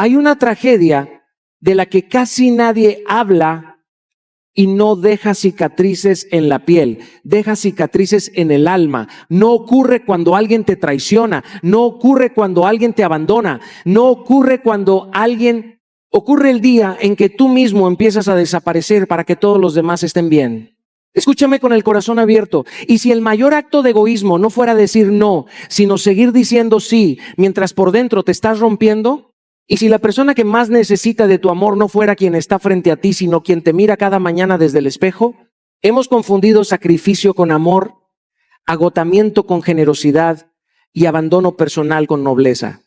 Hay una tragedia de la que casi nadie habla y no deja cicatrices en la piel, deja cicatrices en el alma. No ocurre cuando alguien te traiciona, no ocurre cuando alguien te abandona, no ocurre cuando ocurre el día en que tú mismo empiezas a desaparecer para que todos los demás estén bien. Escúchame con el corazón abierto. Y si el mayor acto de egoísmo no fuera decir no, sino seguir diciendo sí, mientras por dentro te estás rompiendo, y si la persona que más necesita de tu amor no fuera quien está frente a ti, sino quien te mira cada mañana desde el espejo, hemos confundido sacrificio con amor, agotamiento con generosidad y abandono personal con nobleza.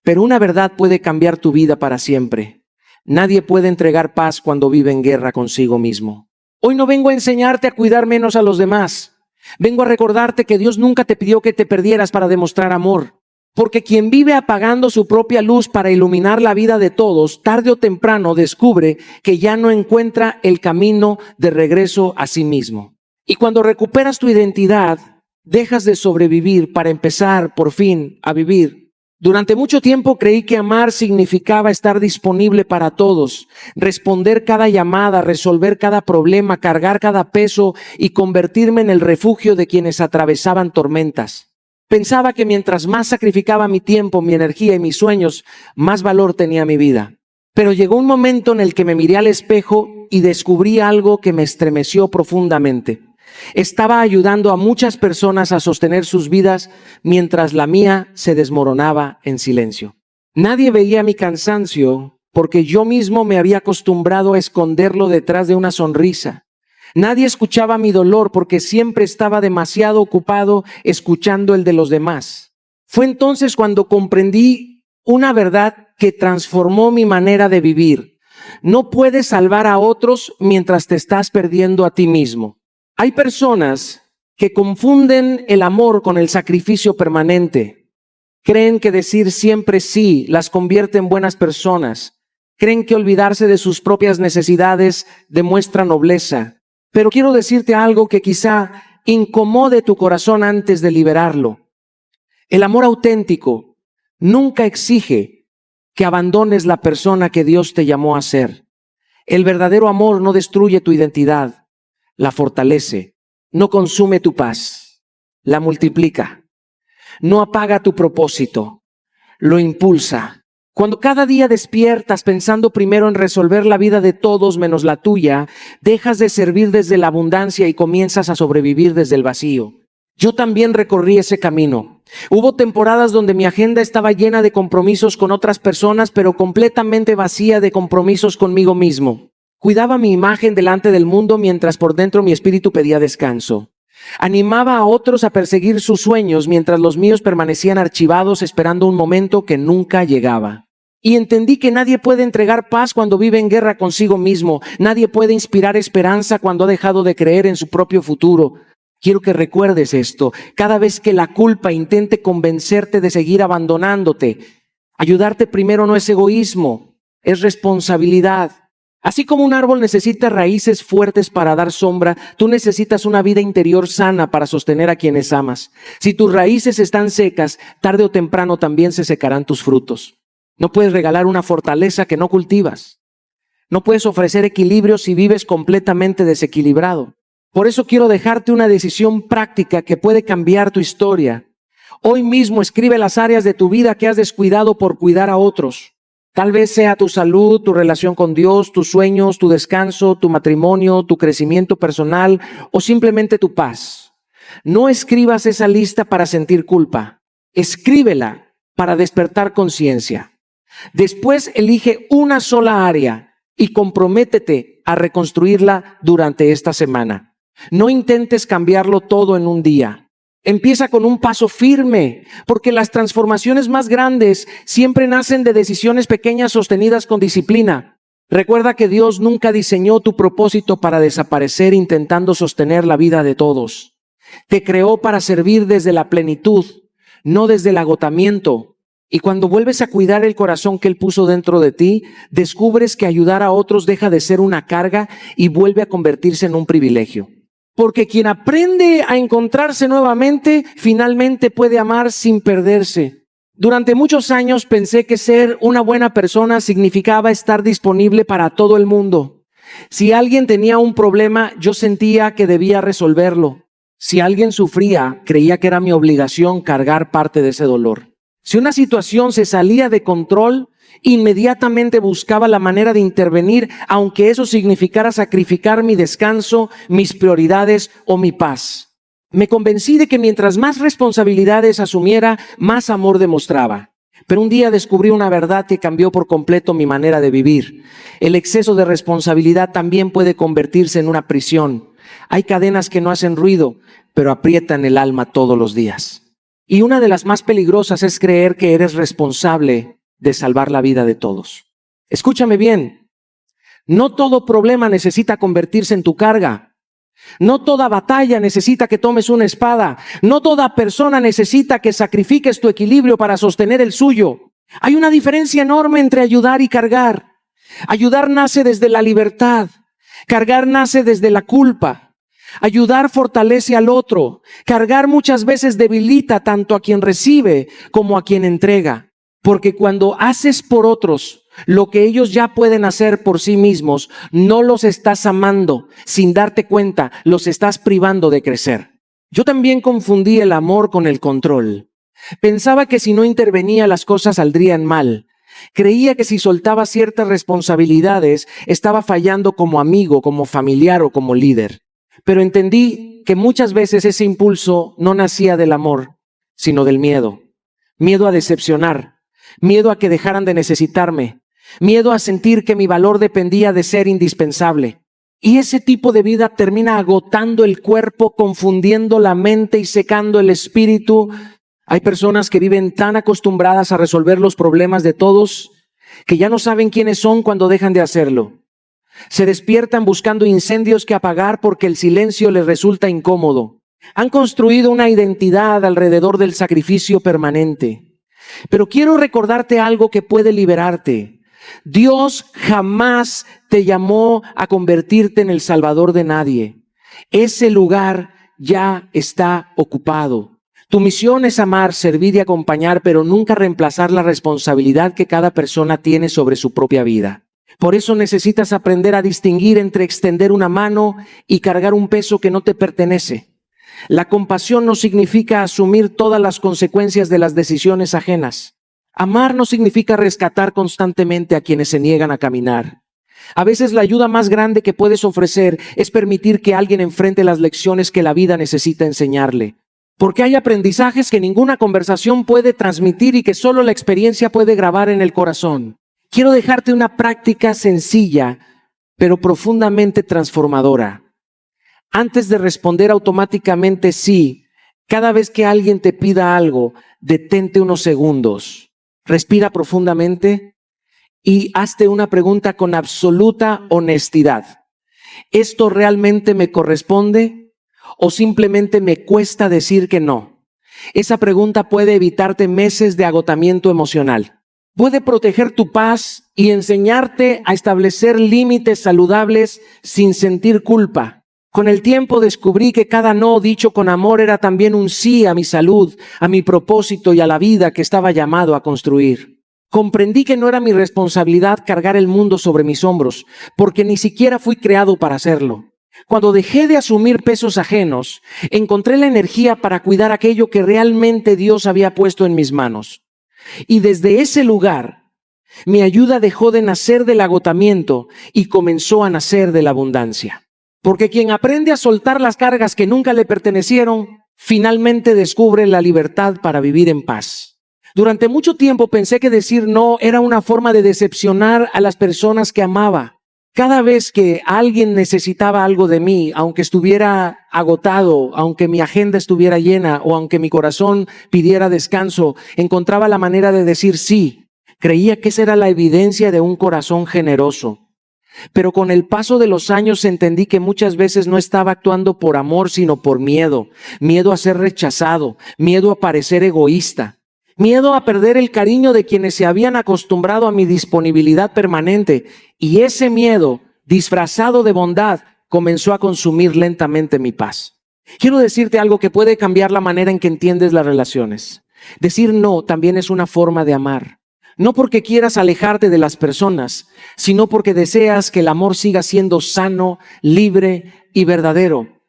Pero una verdad puede cambiar tu vida para siempre. Nadie puede entregar paz cuando vive en guerra consigo mismo. Hoy no vengo a enseñarte a cuidar menos a los demás. Vengo a recordarte que Dios nunca te pidió que te perdieras para demostrar amor. Porque quien vive apagando su propia luz para iluminar la vida de todos, tarde o temprano descubre que ya no encuentra el camino de regreso a sí mismo. Y cuando recuperas tu identidad, dejas de sobrevivir para empezar por fin a vivir. Durante mucho tiempo creí que amar significaba estar disponible para todos, responder cada llamada, resolver cada problema, cargar cada peso y convertirme en el refugio de quienes atravesaban tormentas. Pensaba que mientras más sacrificaba mi tiempo, mi energía y mis sueños, más valor tenía mi vida. Pero llegó un momento en el que me miré al espejo y descubrí algo que me estremeció profundamente. Estaba ayudando a muchas personas a sostener sus vidas mientras la mía se desmoronaba en silencio. Nadie veía mi cansancio porque yo mismo me había acostumbrado a esconderlo detrás de una sonrisa. Nadie escuchaba mi dolor porque siempre estaba demasiado ocupado escuchando el de los demás. Fue entonces cuando comprendí una verdad que transformó mi manera de vivir. No puedes salvar a otros mientras te estás perdiendo a ti mismo. Hay personas que confunden el amor con el sacrificio permanente. Creen que decir siempre sí las convierte en buenas personas. Creen que olvidarse de sus propias necesidades demuestra nobleza. Pero quiero decirte algo que quizá incomode tu corazón antes de liberarlo. El amor auténtico nunca exige que abandones la persona que Dios te llamó a ser. El verdadero amor no destruye tu identidad, la fortalece, no consume tu paz, la multiplica, no apaga tu propósito, lo impulsa. Cuando cada día despiertas pensando primero en resolver la vida de todos menos la tuya, dejas de servir desde la abundancia y comienzas a sobrevivir desde el vacío. Yo también recorrí ese camino. Hubo temporadas donde mi agenda estaba llena de compromisos con otras personas, pero completamente vacía de compromisos conmigo mismo. Cuidaba mi imagen delante del mundo mientras por dentro mi espíritu pedía descanso. Animaba a otros a perseguir sus sueños mientras los míos permanecían archivados esperando un momento que nunca llegaba. Y entendí que nadie puede entregar paz cuando vive en guerra consigo mismo. Nadie puede inspirar esperanza cuando ha dejado de creer en su propio futuro. Quiero que recuerdes esto. Cada vez que la culpa intente convencerte de seguir abandonándote, ayudarte primero no es egoísmo, es responsabilidad. Así como un árbol necesita raíces fuertes para dar sombra, tú necesitas una vida interior sana para sostener a quienes amas. Si tus raíces están secas, tarde o temprano también se secarán tus frutos. No puedes regalar una fortaleza que no cultivas. No puedes ofrecer equilibrio si vives completamente desequilibrado. Por eso quiero dejarte una decisión práctica que puede cambiar tu historia. Hoy mismo escribe las áreas de tu vida que has descuidado por cuidar a otros. Tal vez sea tu salud, tu relación con Dios, tus sueños, tu descanso, tu matrimonio, tu crecimiento personal o simplemente tu paz. No escribas esa lista para sentir culpa. Escríbela para despertar conciencia. Después elige una sola área y comprométete a reconstruirla durante esta semana. No intentes cambiarlo todo en un día. Empieza con un paso firme, porque las transformaciones más grandes siempre nacen de decisiones pequeñas sostenidas con disciplina. Recuerda que Dios nunca diseñó tu propósito para desaparecer intentando sostener la vida de todos. Te creó para servir desde la plenitud, no desde el agotamiento. Y cuando vuelves a cuidar el corazón que Él puso dentro de ti, descubres que ayudar a otros deja de ser una carga y vuelve a convertirse en un privilegio. Porque quien aprende a encontrarse nuevamente, finalmente puede amar sin perderse. Durante muchos años pensé que ser una buena persona significaba estar disponible para todo el mundo. Si alguien tenía un problema, yo sentía que debía resolverlo. Si alguien sufría, creía que era mi obligación cargar parte de ese dolor. Si una situación se salía de control, inmediatamente buscaba la manera de intervenir, aunque eso significara sacrificar mi descanso, mis prioridades o mi paz. Me convencí de que mientras más responsabilidades asumiera, más amor demostraba. Pero un día descubrí una verdad que cambió por completo mi manera de vivir. El exceso de responsabilidad también puede convertirse en una prisión. Hay cadenas que no hacen ruido, pero aprietan el alma todos los días. Y una de las más peligrosas es creer que eres responsable de salvar la vida de todos. Escúchame bien, no todo problema necesita convertirse en tu carga. No toda batalla necesita que tomes una espada. No toda persona necesita que sacrifiques tu equilibrio para sostener el suyo. Hay una diferencia enorme entre ayudar y cargar. Ayudar nace desde la libertad. Cargar nace desde la culpa. Ayudar fortalece al otro. Cargar muchas veces debilita tanto a quien recibe como a quien entrega. Porque cuando haces por otros lo que ellos ya pueden hacer por sí mismos, no los estás amando. Sin darte cuenta, los estás privando de crecer. Yo también confundí el amor con el control. Pensaba que si no intervenía las cosas saldrían mal. Creía que si soltaba ciertas responsabilidades, estaba fallando como amigo, como familiar o como líder. Pero entendí que muchas veces ese impulso no nacía del amor, sino del miedo. Miedo a decepcionar, miedo a que dejaran de necesitarme, miedo a sentir que mi valor dependía de ser indispensable. Y ese tipo de vida termina agotando el cuerpo, confundiendo la mente y secando el espíritu. Hay personas que viven tan acostumbradas a resolver los problemas de todos que ya no saben quiénes son cuando dejan de hacerlo. Se despiertan buscando incendios que apagar porque el silencio les resulta incómodo. Han construido una identidad alrededor del sacrificio permanente. Pero quiero recordarte algo que puede liberarte. Dios jamás te llamó a convertirte en el salvador de nadie. Ese lugar ya está ocupado. Tu misión es amar, servir y acompañar, pero nunca reemplazar la responsabilidad que cada persona tiene sobre su propia vida. Por eso necesitas aprender a distinguir entre extender una mano y cargar un peso que no te pertenece. La compasión no significa asumir todas las consecuencias de las decisiones ajenas. Amar no significa rescatar constantemente a quienes se niegan a caminar. A veces la ayuda más grande que puedes ofrecer es permitir que alguien enfrente las lecciones que la vida necesita enseñarle. Porque hay aprendizajes que ninguna conversación puede transmitir y que solo la experiencia puede grabar en el corazón. Quiero dejarte una práctica sencilla, pero profundamente transformadora. Antes de responder automáticamente sí, cada vez que alguien te pida algo, detente unos segundos. Respira profundamente y hazte una pregunta con absoluta honestidad. ¿Esto realmente me corresponde o simplemente me cuesta decir que no? Esa pregunta puede evitarte meses de agotamiento emocional. Puede proteger tu paz y enseñarte a establecer límites saludables sin sentir culpa. Con el tiempo descubrí que cada no dicho con amor era también un sí a mi salud, a mi propósito y a la vida que estaba llamado a construir. Comprendí que no era mi responsabilidad cargar el mundo sobre mis hombros, porque ni siquiera fui creado para hacerlo. Cuando dejé de asumir pesos ajenos, encontré la energía para cuidar aquello que realmente Dios había puesto en mis manos. Y desde ese lugar, mi ayuda dejó de nacer del agotamiento y comenzó a nacer de la abundancia. Porque quien aprende a soltar las cargas que nunca le pertenecieron, finalmente descubre la libertad para vivir en paz. Durante mucho tiempo pensé que decir no era una forma de decepcionar a las personas que amaba. Cada vez que alguien necesitaba algo de mí, aunque estuviera agotado, aunque mi agenda estuviera llena o aunque mi corazón pidiera descanso, encontraba la manera de decir sí. Creía que esa era la evidencia de un corazón generoso. Pero con el paso de los años entendí que muchas veces no estaba actuando por amor, sino por miedo. Miedo a ser rechazado, miedo a parecer egoísta, miedo a perder el cariño de quienes se habían acostumbrado a mi disponibilidad permanente. Y ese miedo, disfrazado de bondad, comenzó a consumir lentamente mi paz. Quiero decirte algo que puede cambiar la manera en que entiendes las relaciones. Decir no también es una forma de amar. No porque quieras alejarte de las personas, sino porque deseas que el amor siga siendo sano, libre y verdadero.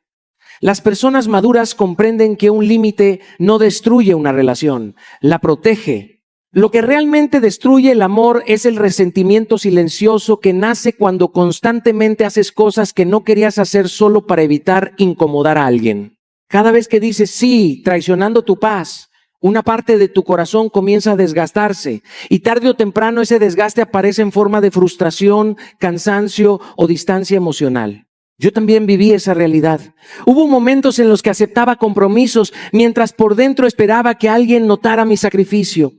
Las personas maduras comprenden que un límite no destruye una relación, la protege. Lo que realmente destruye el amor es el resentimiento silencioso que nace cuando constantemente haces cosas que no querías hacer solo para evitar incomodar a alguien. Cada vez que dices sí, traicionando tu paz, una parte de tu corazón comienza a desgastarse y tarde o temprano ese desgaste aparece en forma de frustración, cansancio o distancia emocional. Yo también viví esa realidad. Hubo momentos en los que aceptaba compromisos mientras por dentro esperaba que alguien notara mi sacrificio.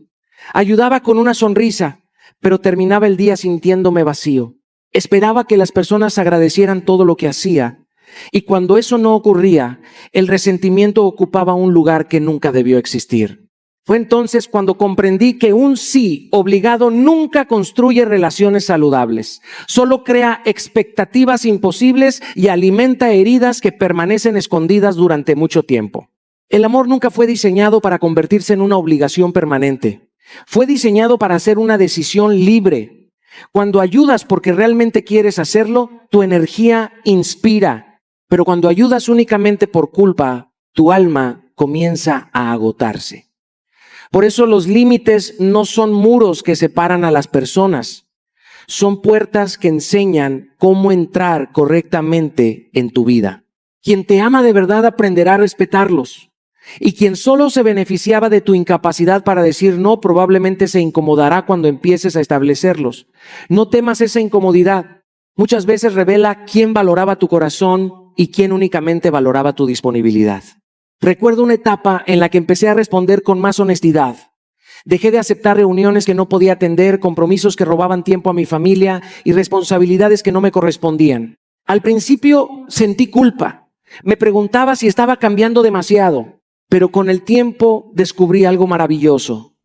Ayudaba con una sonrisa, pero terminaba el día sintiéndome vacío. Esperaba que las personas agradecieran todo lo que hacía. Y cuando eso no ocurría, el resentimiento ocupaba un lugar que nunca debió existir. Fue entonces cuando comprendí que un sí obligado nunca construye relaciones saludables. Solo crea expectativas imposibles y alimenta heridas que permanecen escondidas durante mucho tiempo. El amor nunca fue diseñado para convertirse en una obligación permanente. Fue diseñado para ser una decisión libre. Cuando ayudas porque realmente quieres hacerlo, tu energía inspira. Pero cuando ayudas únicamente por culpa, tu alma comienza a agotarse. Por eso los límites no son muros que separan a las personas. Son puertas que enseñan cómo entrar correctamente en tu vida. Quien te ama de verdad aprenderá a respetarlos. Y quien solo se beneficiaba de tu incapacidad para decir no, probablemente se incomodará cuando empieces a establecerlos. No temas esa incomodidad. Muchas veces revela quién valoraba tu corazón y quién únicamente valoraba tu disponibilidad. Recuerdo una etapa en la que empecé a responder con más honestidad. Dejé de aceptar reuniones que no podía atender, compromisos que robaban tiempo a mi familia y responsabilidades que no me correspondían. Al principio sentí culpa. Me preguntaba si estaba cambiando demasiado, pero con el tiempo descubrí algo maravilloso.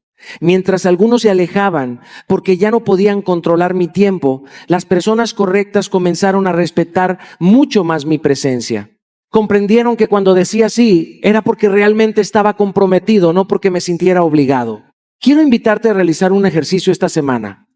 Mientras algunos se alejaban porque ya no podían controlar mi tiempo, las personas correctas comenzaron a respetar mucho más mi presencia. Comprendieron que cuando decía sí, era porque realmente estaba comprometido, no porque me sintiera obligado. Quiero invitarte a realizar un ejercicio esta semana.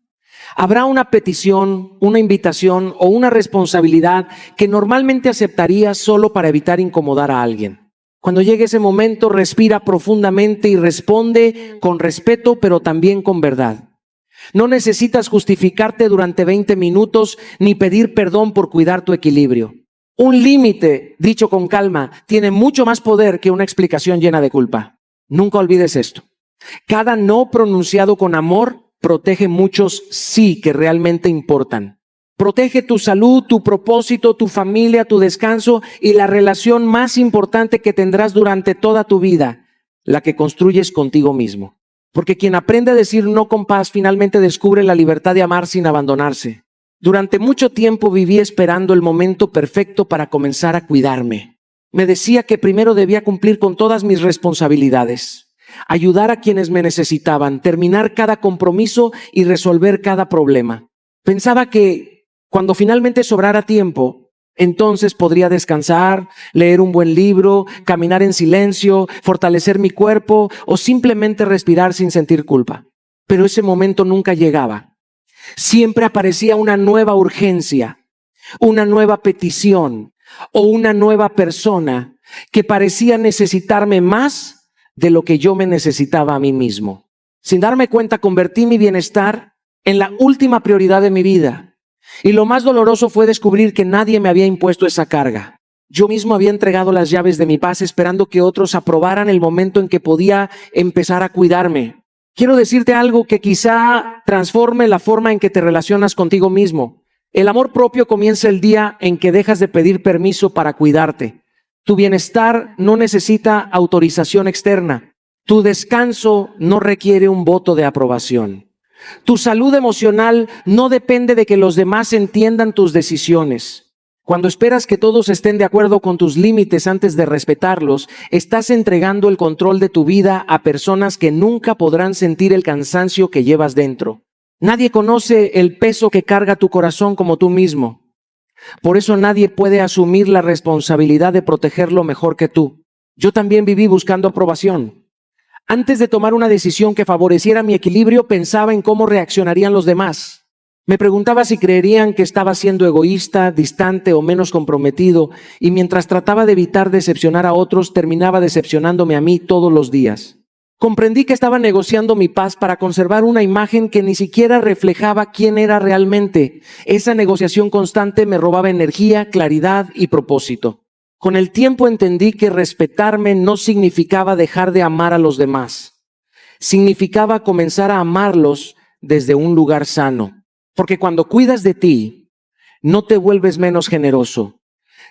Habrá una petición, una invitación o una responsabilidad que normalmente aceptarías solo para evitar incomodar a alguien. Cuando llegue ese momento, respira profundamente y responde con respeto, pero también con verdad. No necesitas justificarte durante 20 minutos ni pedir perdón por cuidar tu equilibrio. Un límite, dicho con calma, tiene mucho más poder que una explicación llena de culpa. Nunca olvides esto. Cada no pronunciado con amor protege muchos sí que realmente importan. Protege tu salud, tu propósito, tu familia, tu descanso y la relación más importante que tendrás durante toda tu vida, la que construyes contigo mismo. Porque quien aprende a decir no con paz finalmente descubre la libertad de amar sin abandonarse. Durante mucho tiempo viví esperando el momento perfecto para comenzar a cuidarme. Me decía que primero debía cumplir con todas mis responsabilidades, ayudar a quienes me necesitaban, terminar cada compromiso y resolver cada problema. Pensaba que cuando finalmente sobrara tiempo, entonces podría descansar, leer un buen libro, caminar en silencio, fortalecer mi cuerpo o simplemente respirar sin sentir culpa. Pero ese momento nunca llegaba. Siempre aparecía una nueva urgencia, una nueva petición o una nueva persona que parecía necesitarme más de lo que yo me necesitaba a mí mismo. Sin darme cuenta, convertí mi bienestar en la última prioridad de mi vida. Y lo más doloroso fue descubrir que nadie me había impuesto esa carga. Yo mismo había entregado las llaves de mi paz esperando que otros aprobaran el momento en que podía empezar a cuidarme. Quiero decirte algo que quizá transforme la forma en que te relacionas contigo mismo. El amor propio comienza el día en que dejas de pedir permiso para cuidarte. Tu bienestar no necesita autorización externa. Tu descanso no requiere un voto de aprobación. Tu salud emocional no depende de que los demás entiendan tus decisiones. Cuando esperas que todos estén de acuerdo con tus límites antes de respetarlos, estás entregando el control de tu vida a personas que nunca podrán sentir el cansancio que llevas dentro. Nadie conoce el peso que carga tu corazón como tú mismo. Por eso nadie puede asumir la responsabilidad de protegerlo mejor que tú. Yo también viví buscando aprobación. Antes de tomar una decisión que favoreciera mi equilibrio, pensaba en cómo reaccionarían los demás. Me preguntaba si creerían que estaba siendo egoísta, distante o menos comprometido, y mientras trataba de evitar decepcionar a otros, terminaba decepcionándome a mí todos los días. Comprendí que estaba negociando mi paz para conservar una imagen que ni siquiera reflejaba quién era realmente. Esa negociación constante me robaba energía, claridad y propósito. Con el tiempo entendí que respetarme no significaba dejar de amar a los demás. Significaba comenzar a amarlos desde un lugar sano. Porque cuando cuidas de ti, no te vuelves menos generoso,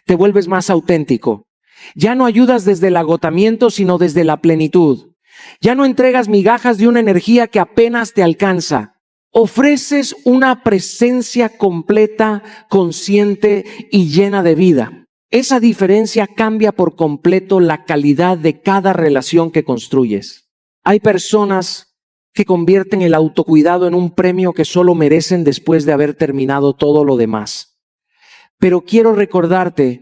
te vuelves más auténtico. Ya no ayudas desde el agotamiento, sino desde la plenitud. Ya no entregas migajas de una energía que apenas te alcanza. Ofreces una presencia completa, consciente y llena de vida. Esa diferencia cambia por completo la calidad de cada relación que construyes. Hay personas que convierten el autocuidado en un premio que solo merecen después de haber terminado todo lo demás. Pero quiero recordarte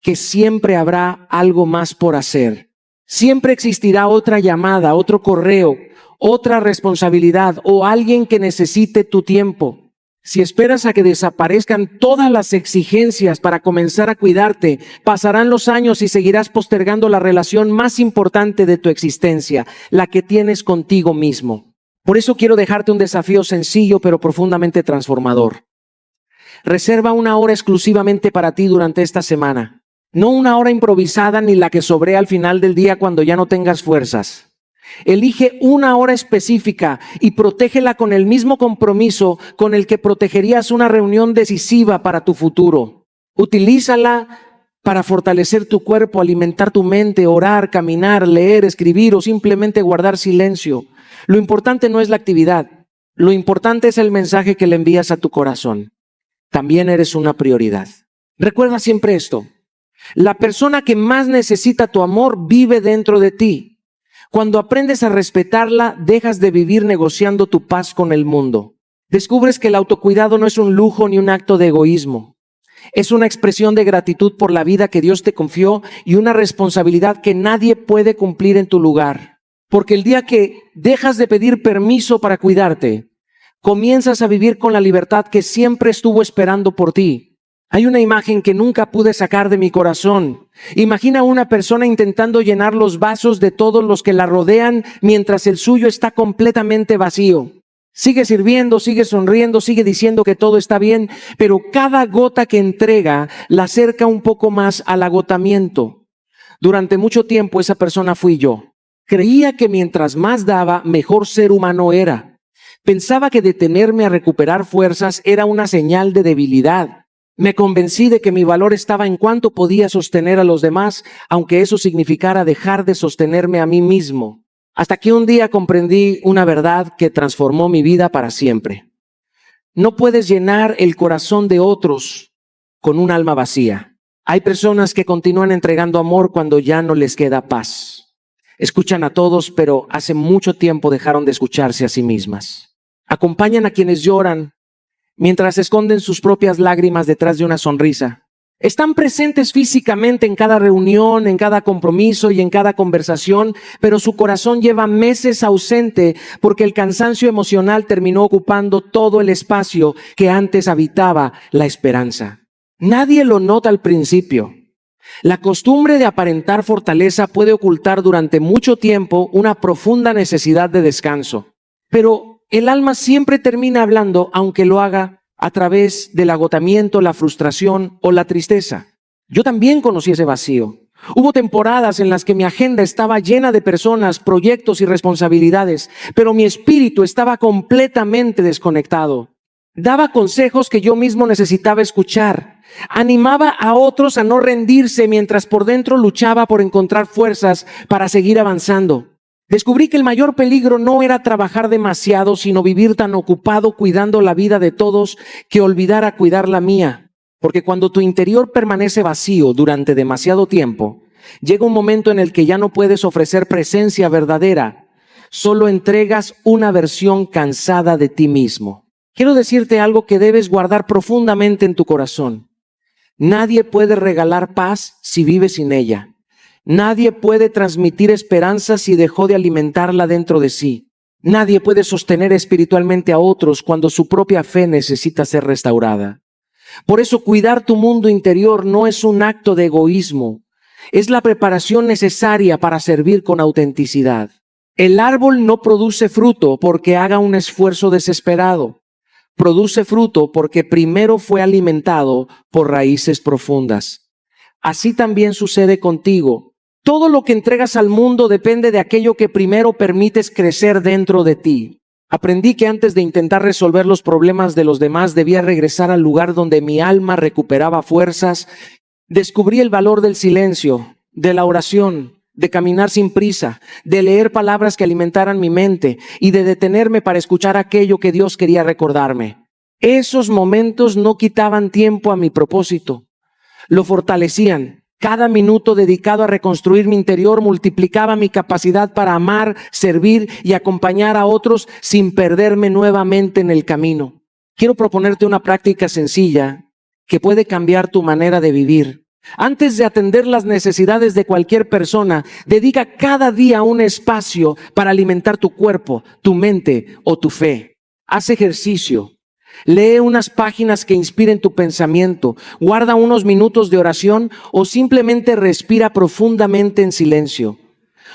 que siempre habrá algo más por hacer. Siempre existirá otra llamada, otro correo, otra responsabilidad o alguien que necesite tu tiempo. Si esperas a que desaparezcan todas las exigencias para comenzar a cuidarte, pasarán los años y seguirás postergando la relación más importante de tu existencia, la que tienes contigo mismo. Por eso quiero dejarte un desafío sencillo pero profundamente transformador. Reserva una hora exclusivamente para ti durante esta semana. No una hora improvisada ni la que sobre al final del día cuando ya no tengas fuerzas. Elige una hora específica y protégela con el mismo compromiso con el que protegerías una reunión decisiva para tu futuro. Utilízala para fortalecer tu cuerpo, alimentar tu mente, orar, caminar, leer, escribir o simplemente guardar silencio. Lo importante no es la actividad, lo importante es el mensaje que le envías a tu corazón. También eres una prioridad. Recuerda siempre esto: la persona que más necesita tu amor vive dentro de ti. Cuando aprendes a respetarla, dejas de vivir negociando tu paz con el mundo. Descubres que el autocuidado no es un lujo ni un acto de egoísmo. Es una expresión de gratitud por la vida que Dios te confió y una responsabilidad que nadie puede cumplir en tu lugar. Porque el día que dejas de pedir permiso para cuidarte, comienzas a vivir con la libertad que siempre estuvo esperando por ti. Hay una imagen que nunca pude sacar de mi corazón. Imagina a una persona intentando llenar los vasos de todos los que la rodean mientras el suyo está completamente vacío. Sigue sirviendo, sigue sonriendo, sigue diciendo que todo está bien, pero cada gota que entrega la acerca un poco más al agotamiento. Durante mucho tiempo esa persona fui yo. Creía que mientras más daba, mejor ser humano era. Pensaba que detenerme a recuperar fuerzas era una señal de debilidad. Me convencí de que mi valor estaba en cuánto podía sostener a los demás, aunque eso significara dejar de sostenerme a mí mismo. Hasta que un día comprendí una verdad que transformó mi vida para siempre. No puedes llenar el corazón de otros con un alma vacía. Hay personas que continúan entregando amor cuando ya no les queda paz. Escuchan a todos, pero hace mucho tiempo dejaron de escucharse a sí mismas. Acompañan a quienes lloran mientras esconden sus propias lágrimas detrás de una sonrisa. Están presentes físicamente en cada reunión, en cada compromiso y en cada conversación, pero su corazón lleva meses ausente porque el cansancio emocional terminó ocupando todo el espacio que antes habitaba la esperanza. Nadie lo nota al principio. La costumbre de aparentar fortaleza puede ocultar durante mucho tiempo una profunda necesidad de descanso. Pero el alma siempre termina hablando, aunque lo haga a través del agotamiento, la frustración o la tristeza. Yo también conocí ese vacío. Hubo temporadas en las que mi agenda estaba llena de personas, proyectos y responsabilidades, pero mi espíritu estaba completamente desconectado. Daba consejos que yo mismo necesitaba escuchar. Animaba a otros a no rendirse mientras por dentro luchaba por encontrar fuerzas para seguir avanzando. Descubrí que el mayor peligro no era trabajar demasiado, sino vivir tan ocupado cuidando la vida de todos que olvidara cuidar la mía. Porque cuando tu interior permanece vacío durante demasiado tiempo, llega un momento en el que ya no puedes ofrecer presencia verdadera. Solo entregas una versión cansada de ti mismo. Quiero decirte algo que debes guardar profundamente en tu corazón. Nadie puede regalar paz si vive sin ella. Nadie puede transmitir esperanza si dejó de alimentarla dentro de sí. Nadie puede sostener espiritualmente a otros cuando su propia fe necesita ser restaurada. Por eso cuidar tu mundo interior no es un acto de egoísmo, es la preparación necesaria para servir con autenticidad. El árbol no produce fruto porque haga un esfuerzo desesperado. Produce fruto porque primero fue alimentado por raíces profundas. Así también sucede contigo. Todo lo que entregas al mundo depende de aquello que primero permites crecer dentro de ti. Aprendí que antes de intentar resolver los problemas de los demás debía regresar al lugar donde mi alma recuperaba fuerzas. Descubrí el valor del silencio, de la oración, de caminar sin prisa, de leer palabras que alimentaran mi mente y de detenerme para escuchar aquello que Dios quería recordarme. Esos momentos no quitaban tiempo a mi propósito, lo fortalecían. Cada minuto dedicado a reconstruir mi interior multiplicaba mi capacidad para amar, servir y acompañar a otros sin perderme nuevamente en el camino. Quiero proponerte una práctica sencilla que puede cambiar tu manera de vivir. Antes de atender las necesidades de cualquier persona, dedica cada día un espacio para alimentar tu cuerpo, tu mente o tu fe. Haz ejercicio. Lee unas páginas que inspiren tu pensamiento, guarda unos minutos de oración o simplemente respira profundamente en silencio.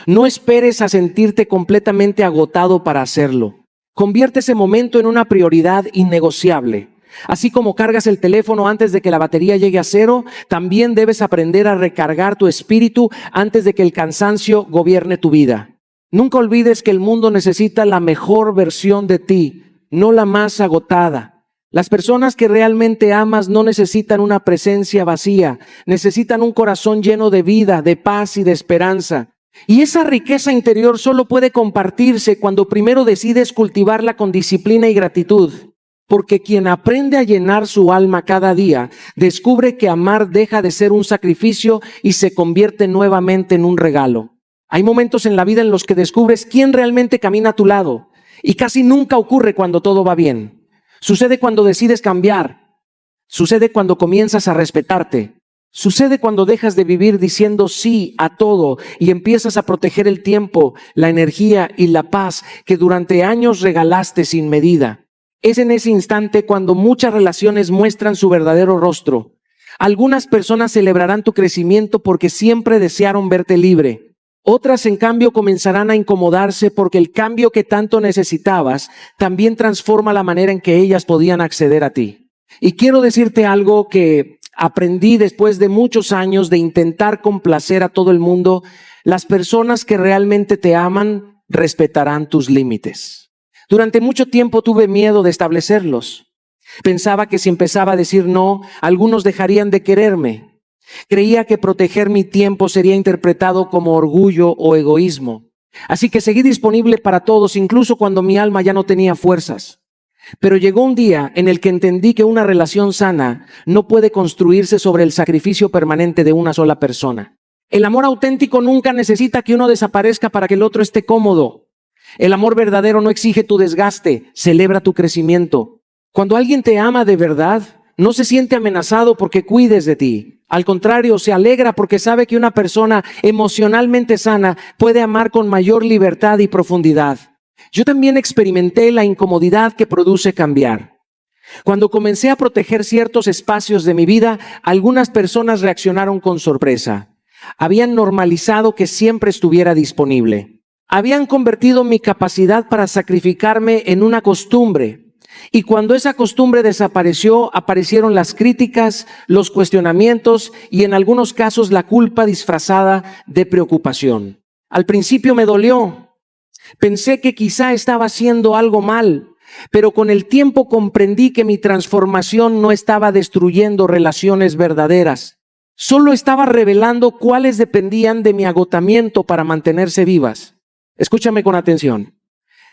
No esperes a sentirte completamente agotado para hacerlo. Convierte ese momento en una prioridad innegociable. Así como cargas el teléfono antes de que la batería llegue a cero, también debes aprender a recargar tu espíritu antes de que el cansancio gobierne tu vida. Nunca olvides que el mundo necesita la mejor versión de ti, no la más agotada. Las personas que realmente amas no necesitan una presencia vacía, necesitan un corazón lleno de vida, de paz y de esperanza. Y esa riqueza interior solo puede compartirse cuando primero decides cultivarla con disciplina y gratitud. Porque quien aprende a llenar su alma cada día, descubre que amar deja de ser un sacrificio y se convierte nuevamente en un regalo. Hay momentos en la vida en los que descubres quién realmente camina a tu lado, y casi nunca ocurre cuando todo va bien. Sucede cuando decides cambiar. Sucede cuando comienzas a respetarte. Sucede cuando dejas de vivir diciendo sí a todo y empiezas a proteger el tiempo, la energía y la paz que durante años regalaste sin medida. Es en ese instante cuando muchas relaciones muestran su verdadero rostro. Algunas personas celebrarán tu crecimiento porque siempre desearon verte libre. Otras, en cambio, comenzarán a incomodarse porque el cambio que tanto necesitabas también transforma la manera en que ellas podían acceder a ti. Y quiero decirte algo que aprendí después de muchos años de intentar complacer a todo el mundo. Las personas que realmente te aman respetarán tus límites. Durante mucho tiempo tuve miedo de establecerlos. Pensaba que si empezaba a decir no, algunos dejarían de quererme. Creía que proteger mi tiempo sería interpretado como orgullo o egoísmo. Así que seguí disponible para todos, incluso cuando mi alma ya no tenía fuerzas. Pero llegó un día en el que entendí que una relación sana no puede construirse sobre el sacrificio permanente de una sola persona. El amor auténtico nunca necesita que uno desaparezca para que el otro esté cómodo. El amor verdadero no exige tu desgaste, celebra tu crecimiento. Cuando alguien te ama de verdad, no se siente amenazado porque cuides de ti. Al contrario, se alegra porque sabe que una persona emocionalmente sana puede amar con mayor libertad y profundidad. Yo también experimenté la incomodidad que produce cambiar. Cuando comencé a proteger ciertos espacios de mi vida, algunas personas reaccionaron con sorpresa. Habían normalizado que siempre estuviera disponible. Habían convertido mi capacidad para sacrificarme en una costumbre. Y cuando esa costumbre desapareció, aparecieron las críticas, los cuestionamientos y en algunos casos la culpa disfrazada de preocupación. Al principio me dolió. Pensé que quizá estaba haciendo algo mal, pero con el tiempo comprendí que mi transformación no estaba destruyendo relaciones verdaderas. Solo estaba revelando cuáles dependían de mi agotamiento para mantenerse vivas. Escúchame con atención.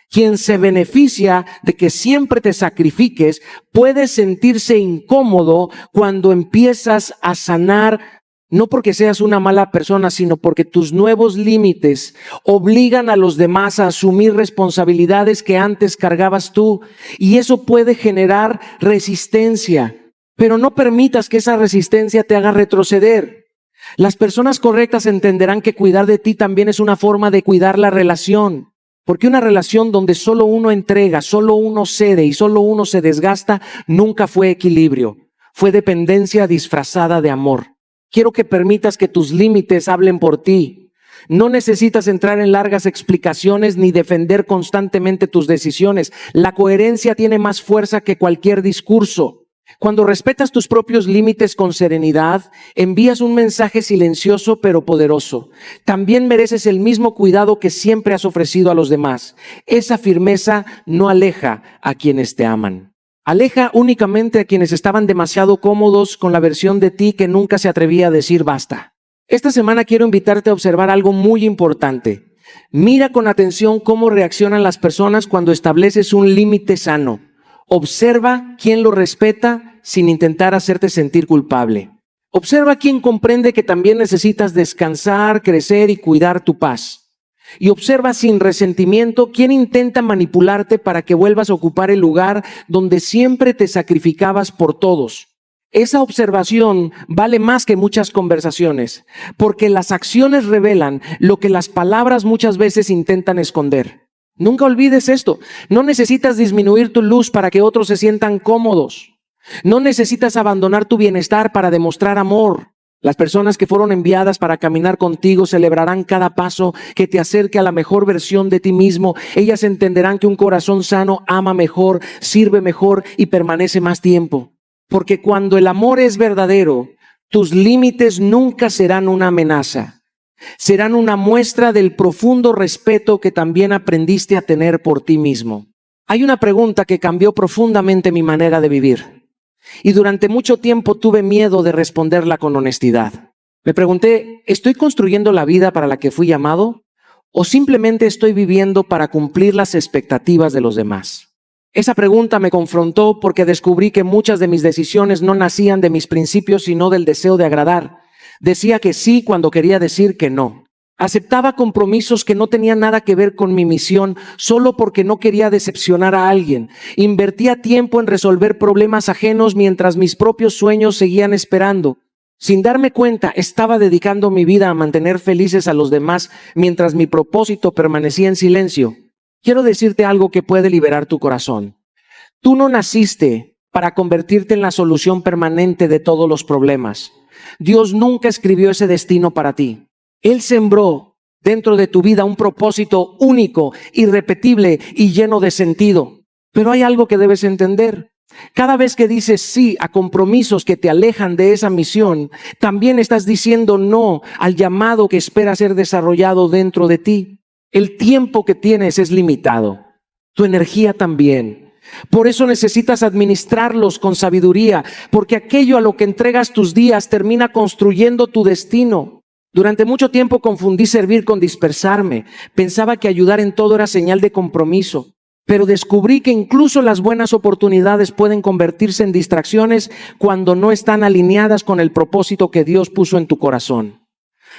Quien se beneficia de que siempre te sacrifiques puede sentirse incómodo cuando empiezas a sanar, no porque seas una mala persona, sino porque tus nuevos límites obligan a los demás a asumir responsabilidades que antes cargabas tú, y eso puede generar resistencia. Pero no permitas que esa resistencia te haga retroceder. Las personas correctas entenderán que cuidar de ti también es una forma de cuidar la relación. Porque una relación donde solo uno entrega, solo uno cede y solo uno se desgasta, nunca fue equilibrio. Fue dependencia disfrazada de amor. Quiero que permitas que tus límites hablen por ti. No necesitas entrar en largas explicaciones ni defender constantemente tus decisiones. La coherencia tiene más fuerza que cualquier discurso. Cuando respetas tus propios límites con serenidad, envías un mensaje silencioso pero poderoso. También mereces el mismo cuidado que siempre has ofrecido a los demás. Esa firmeza no aleja a quienes te aman. Aleja únicamente a quienes estaban demasiado cómodos con la versión de ti que nunca se atrevía a decir basta. Esta semana quiero invitarte a observar algo muy importante. Mira con atención cómo reaccionan las personas cuando estableces un límite sano. Observa quién lo respeta sin intentar hacerte sentir culpable. Observa quién comprende que también necesitas descansar, crecer y cuidar tu paz. Y observa sin resentimiento quién intenta manipularte para que vuelvas a ocupar el lugar donde siempre te sacrificabas por todos. Esa observación vale más que muchas conversaciones, porque las acciones revelan lo que las palabras muchas veces intentan esconder. Nunca olvides esto. No necesitas disminuir tu luz para que otros se sientan cómodos. No necesitas abandonar tu bienestar para demostrar amor. Las personas que fueron enviadas para caminar contigo celebrarán cada paso que te acerque a la mejor versión de ti mismo. Ellas entenderán que un corazón sano ama mejor, sirve mejor y permanece más tiempo. Porque cuando el amor es verdadero, tus límites nunca serán una amenaza. Serán una muestra del profundo respeto que también aprendiste a tener por ti mismo. Hay una pregunta que cambió profundamente mi manera de vivir. Y durante mucho tiempo tuve miedo de responderla con honestidad. Me pregunté, ¿estoy construyendo la vida para la que fui llamado? ¿O simplemente estoy viviendo para cumplir las expectativas de los demás? Esa pregunta me confrontó porque descubrí que muchas de mis decisiones no nacían de mis principios, sino del deseo de agradar. Decía que sí cuando quería decir que no. Aceptaba compromisos que no tenían nada que ver con mi misión solo porque no quería decepcionar a alguien. Invertía tiempo en resolver problemas ajenos mientras mis propios sueños seguían esperando. Sin darme cuenta, estaba dedicando mi vida a mantener felices a los demás mientras mi propósito permanecía en silencio. Quiero decirte algo que puede liberar tu corazón. Tú no naciste para convertirte en la solución permanente de todos los problemas. Dios nunca escribió ese destino para ti. Él sembró dentro de tu vida un propósito único, irrepetible y lleno de sentido. Pero hay algo que debes entender. Cada vez que dices sí a compromisos que te alejan de esa misión, también estás diciendo no al llamado que espera ser desarrollado dentro de ti. El tiempo que tienes es limitado. Tu energía también. Por eso necesitas administrarlos con sabiduría, porque aquello a lo que entregas tus días termina construyendo tu destino. Durante mucho tiempo confundí servir con dispersarme. Pensaba que ayudar en todo era señal de compromiso. Pero descubrí que incluso las buenas oportunidades pueden convertirse en distracciones cuando no están alineadas con el propósito que Dios puso en tu corazón.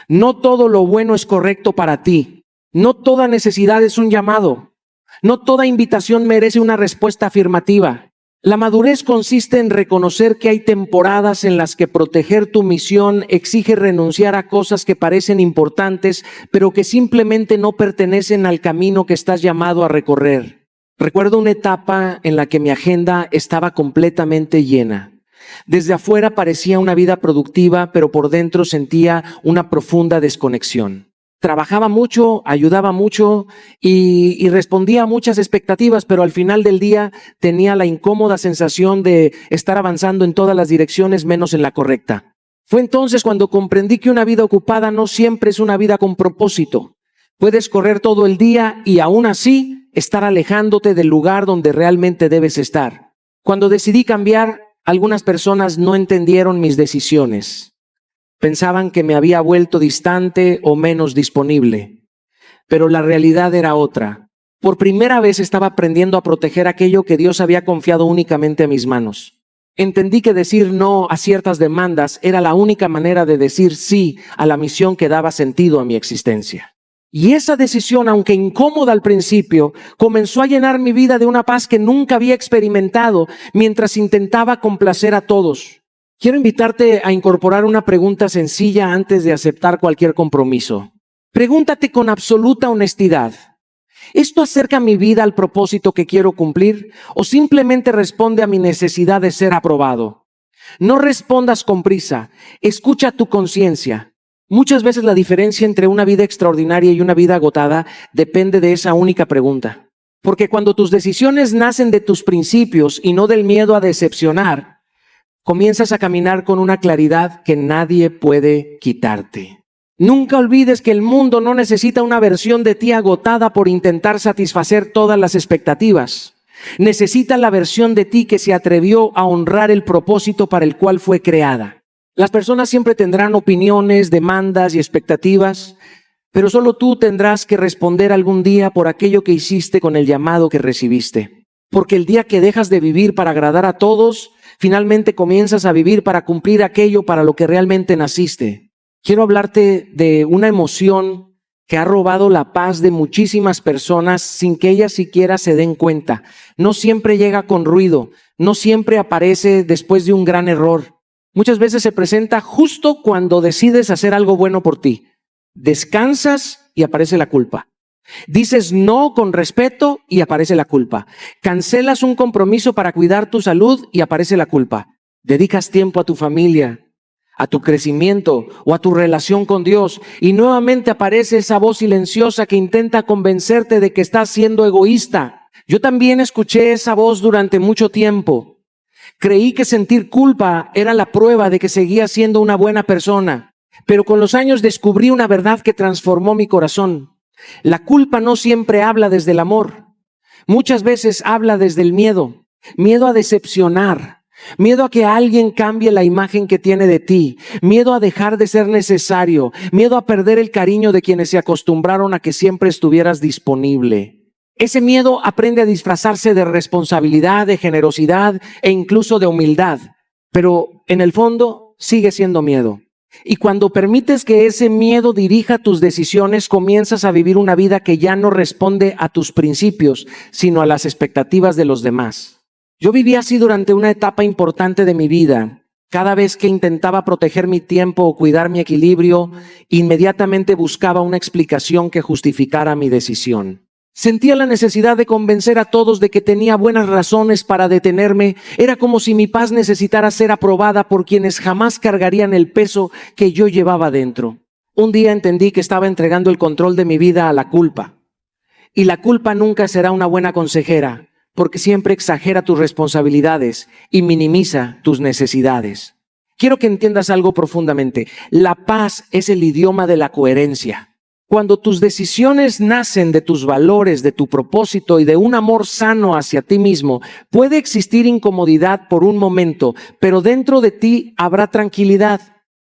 No todo lo bueno es correcto para ti. No toda necesidad es un llamado. No toda invitación merece una respuesta afirmativa. La madurez consiste en reconocer que hay temporadas en las que proteger tu misión exige renunciar a cosas que parecen importantes, pero que simplemente no pertenecen al camino que estás llamado a recorrer. Recuerdo una etapa en la que mi agenda estaba completamente llena. Desde afuera parecía una vida productiva, pero por dentro sentía una profunda desconexión. Trabajaba mucho, ayudaba mucho y respondía a muchas expectativas, pero al final del día tenía la incómoda sensación de estar avanzando en todas las direcciones menos en la correcta. Fue entonces cuando comprendí que una vida ocupada no siempre es una vida con propósito. Puedes correr todo el día y aún así estar alejándote del lugar donde realmente debes estar. Cuando decidí cambiar, algunas personas no entendieron mis decisiones. Pensaban que me había vuelto distante o menos disponible. Pero la realidad era otra. Por primera vez estaba aprendiendo a proteger aquello que Dios había confiado únicamente a mis manos. Entendí que decir no a ciertas demandas era la única manera de decir sí a la misión que daba sentido a mi existencia. Y esa decisión, aunque incómoda al principio, comenzó a llenar mi vida de una paz que nunca había experimentado mientras intentaba complacer a todos. Quiero invitarte a incorporar una pregunta sencilla antes de aceptar cualquier compromiso. Pregúntate con absoluta honestidad: ¿esto acerca mi vida al propósito que quiero cumplir o simplemente responde a mi necesidad de ser aprobado? No respondas con prisa, escucha tu conciencia. Muchas veces la diferencia entre una vida extraordinaria y una vida agotada depende de esa única pregunta. Porque cuando tus decisiones nacen de tus principios y no del miedo a decepcionar, comienzas a caminar con una claridad que nadie puede quitarte. Nunca olvides que el mundo no necesita una versión de ti agotada por intentar satisfacer todas las expectativas. Necesita la versión de ti que se atrevió a honrar el propósito para el cual fue creada. Las personas siempre tendrán opiniones, demandas y expectativas, pero solo tú tendrás que responder algún día por aquello que hiciste con el llamado que recibiste. Porque el día que dejas de vivir para agradar a todos, finalmente comienzas a vivir para cumplir aquello para lo que realmente naciste. Quiero hablarte de una emoción que ha robado la paz de muchísimas personas sin que ellas siquiera se den cuenta. No siempre llega con ruido, no siempre aparece después de un gran error. Muchas veces se presenta justo cuando decides hacer algo bueno por ti. Descansas y aparece la culpa. Dices no con respeto y aparece la culpa. Cancelas un compromiso para cuidar tu salud y aparece la culpa. Dedicas tiempo a tu familia, a tu crecimiento o a tu relación con Dios y nuevamente aparece esa voz silenciosa que intenta convencerte de que estás siendo egoísta. Yo también escuché esa voz durante mucho tiempo. Creí que sentir culpa era la prueba de que seguía siendo una buena persona, pero con los años descubrí una verdad que transformó mi corazón. La culpa no siempre habla desde el amor. Muchas veces habla desde el miedo. Miedo a decepcionar. Miedo a que alguien cambie la imagen que tiene de ti. Miedo a dejar de ser necesario. Miedo a perder el cariño de quienes se acostumbraron a que siempre estuvieras disponible. Ese miedo aprende a disfrazarse de responsabilidad, de generosidad e incluso de humildad. Pero en el fondo sigue siendo miedo. Y cuando permites que ese miedo dirija tus decisiones, comienzas a vivir una vida que ya no responde a tus principios, sino a las expectativas de los demás. Yo viví así durante una etapa importante de mi vida. Cada vez que intentaba proteger mi tiempo o cuidar mi equilibrio, inmediatamente buscaba una explicación que justificara mi decisión. Sentía la necesidad de convencer a todos de que tenía buenas razones para detenerme. Era como si mi paz necesitara ser aprobada por quienes jamás cargarían el peso que yo llevaba dentro. Un día entendí que estaba entregando el control de mi vida a la culpa. Y la culpa nunca será una buena consejera, porque siempre exagera tus responsabilidades y minimiza tus necesidades. Quiero que entiendas algo profundamente. La paz es el idioma de la coherencia. Cuando tus decisiones nacen de tus valores, de tu propósito y de un amor sano hacia ti mismo, puede existir incomodidad por un momento, pero dentro de ti habrá tranquilidad.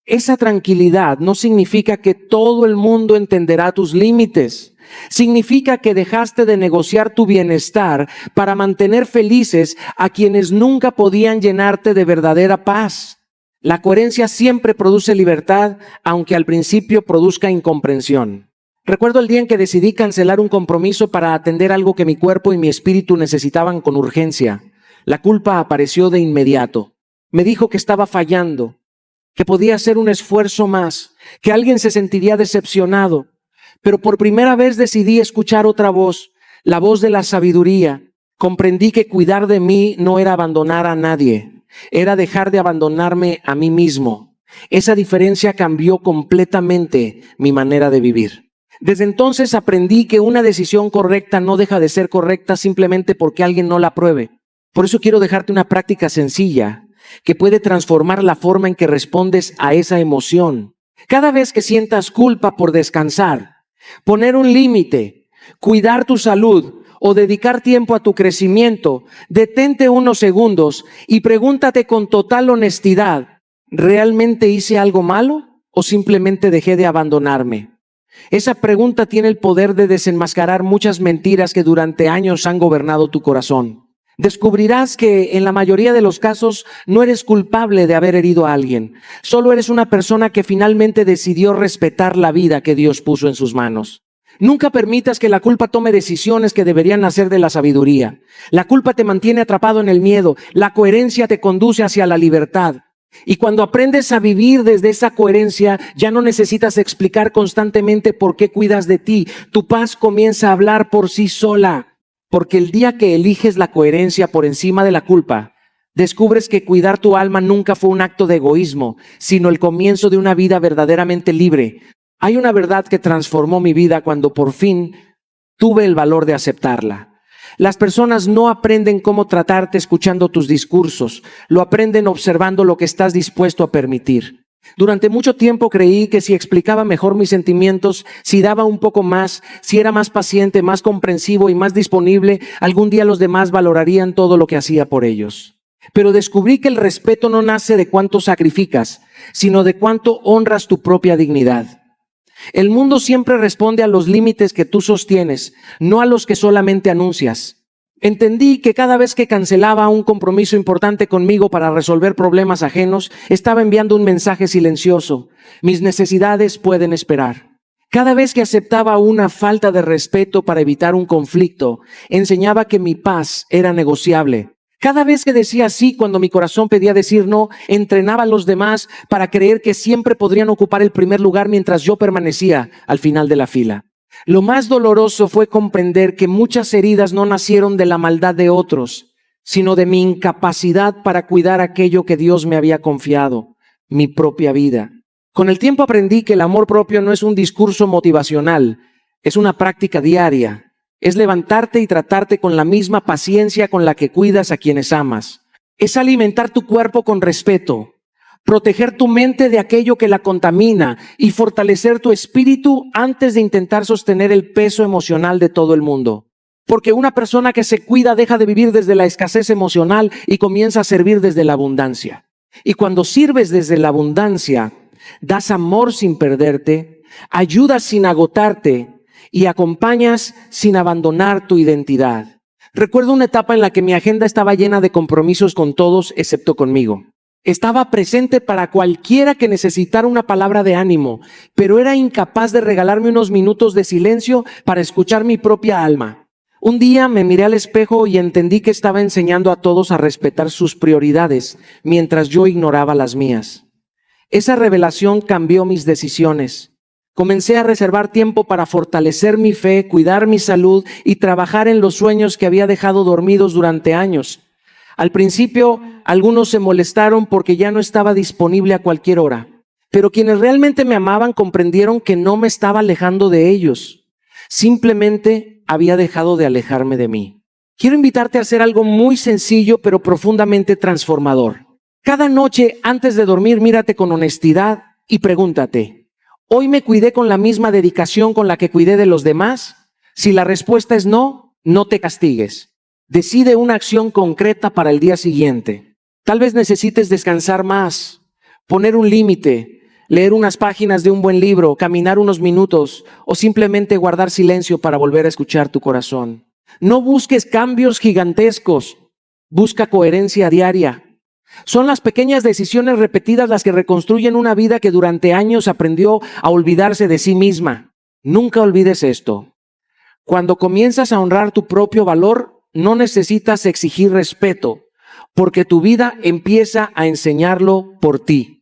Esa tranquilidad no significa que todo el mundo entenderá tus límites. Significa que dejaste de negociar tu bienestar para mantener felices a quienes nunca podían llenarte de verdadera paz. La coherencia siempre produce libertad, aunque al principio produzca incomprensión. Recuerdo el día en que decidí cancelar un compromiso para atender algo que mi cuerpo y mi espíritu necesitaban con urgencia. La culpa apareció de inmediato. Me dijo que estaba fallando, que podía hacer un esfuerzo más, que alguien se sentiría decepcionado. Pero por primera vez decidí escuchar otra voz, la voz de la sabiduría. Comprendí que cuidar de mí no era abandonar a nadie, era dejar de abandonarme a mí mismo. Esa diferencia cambió completamente mi manera de vivir. Desde entonces aprendí que una decisión correcta no deja de ser correcta simplemente porque alguien no la apruebe. Por eso quiero dejarte una práctica sencilla que puede transformar la forma en que respondes a esa emoción. Cada vez que sientas culpa por descansar, poner un límite, cuidar tu salud o dedicar tiempo a tu crecimiento, detente unos segundos y pregúntate con total honestidad: ¿realmente hice algo malo o simplemente dejé de abandonarme? Esa pregunta tiene el poder de desenmascarar muchas mentiras que durante años han gobernado tu corazón. Descubrirás que en la mayoría de los casos no eres culpable de haber herido a alguien. Solo eres una persona que finalmente decidió respetar la vida que Dios puso en sus manos. Nunca permitas que la culpa tome decisiones que deberían nacer de la sabiduría. La culpa te mantiene atrapado en el miedo. La coherencia te conduce hacia la libertad. Y cuando aprendes a vivir desde esa coherencia, ya no necesitas explicar constantemente por qué cuidas de ti. Tu paz comienza a hablar por sí sola. Porque el día que eliges la coherencia por encima de la culpa, descubres que cuidar tu alma nunca fue un acto de egoísmo, sino el comienzo de una vida verdaderamente libre. Hay una verdad que transformó mi vida cuando por fin tuve el valor de aceptarla. Las personas no aprenden cómo tratarte escuchando tus discursos, lo aprenden observando lo que estás dispuesto a permitir. Durante mucho tiempo creí que si explicaba mejor mis sentimientos, si daba un poco más, si era más paciente, más comprensivo y más disponible, algún día los demás valorarían todo lo que hacía por ellos. Pero descubrí que el respeto no nace de cuánto sacrificas, sino de cuánto honras tu propia dignidad. El mundo siempre responde a los límites que tú sostienes, no a los que solamente anuncias. Entendí que cada vez que cancelaba un compromiso importante conmigo para resolver problemas ajenos, estaba enviando un mensaje silencioso. Mis necesidades pueden esperar. Cada vez que aceptaba una falta de respeto para evitar un conflicto, enseñaba que mi paz era negociable. Cada vez que decía sí cuando mi corazón pedía decir no, entrenaba a los demás para creer que siempre podrían ocupar el primer lugar mientras yo permanecía al final de la fila. Lo más doloroso fue comprender que muchas heridas no nacieron de la maldad de otros, sino de mi incapacidad para cuidar aquello que Dios me había confiado, mi propia vida. Con el tiempo aprendí que el amor propio no es un discurso motivacional, es una práctica diaria. Es levantarte y tratarte con la misma paciencia con la que cuidas a quienes amas. Es alimentar tu cuerpo con respeto, proteger tu mente de aquello que la contamina y fortalecer tu espíritu antes de intentar sostener el peso emocional de todo el mundo. Porque una persona que se cuida deja de vivir desde la escasez emocional y comienza a servir desde la abundancia. Y cuando sirves desde la abundancia, das amor sin perderte, ayudas sin agotarte, y acompañas sin abandonar tu identidad. Recuerdo una etapa en la que mi agenda estaba llena de compromisos con todos excepto conmigo. Estaba presente para cualquiera que necesitara una palabra de ánimo, pero era incapaz de regalarme unos minutos de silencio para escuchar mi propia alma. Un día me miré al espejo y entendí que estaba enseñando a todos a respetar sus prioridades mientras yo ignoraba las mías. Esa revelación cambió mis decisiones. Comencé a reservar tiempo para fortalecer mi fe, cuidar mi salud y trabajar en los sueños que había dejado dormidos durante años. Al principio, algunos se molestaron porque ya no estaba disponible a cualquier hora. Pero quienes realmente me amaban comprendieron que no me estaba alejando de ellos. Simplemente había dejado de alejarme de mí. Quiero invitarte a hacer algo muy sencillo pero profundamente transformador. Cada noche antes de dormir, mírate con honestidad y pregúntate: ¿hoy me cuidé con la misma dedicación con la que cuidé de los demás? Si la respuesta es no, no te castigues. Decide una acción concreta para el día siguiente. Tal vez necesites descansar más, poner un límite, leer unas páginas de un buen libro, caminar unos minutos o simplemente guardar silencio para volver a escuchar tu corazón. No busques cambios gigantescos, busca coherencia diaria. Son las pequeñas decisiones repetidas las que reconstruyen una vida que durante años aprendió a olvidarse de sí misma. Nunca olvides esto. Cuando comienzas a honrar tu propio valor, no necesitas exigir respeto, porque tu vida empieza a enseñarlo por ti.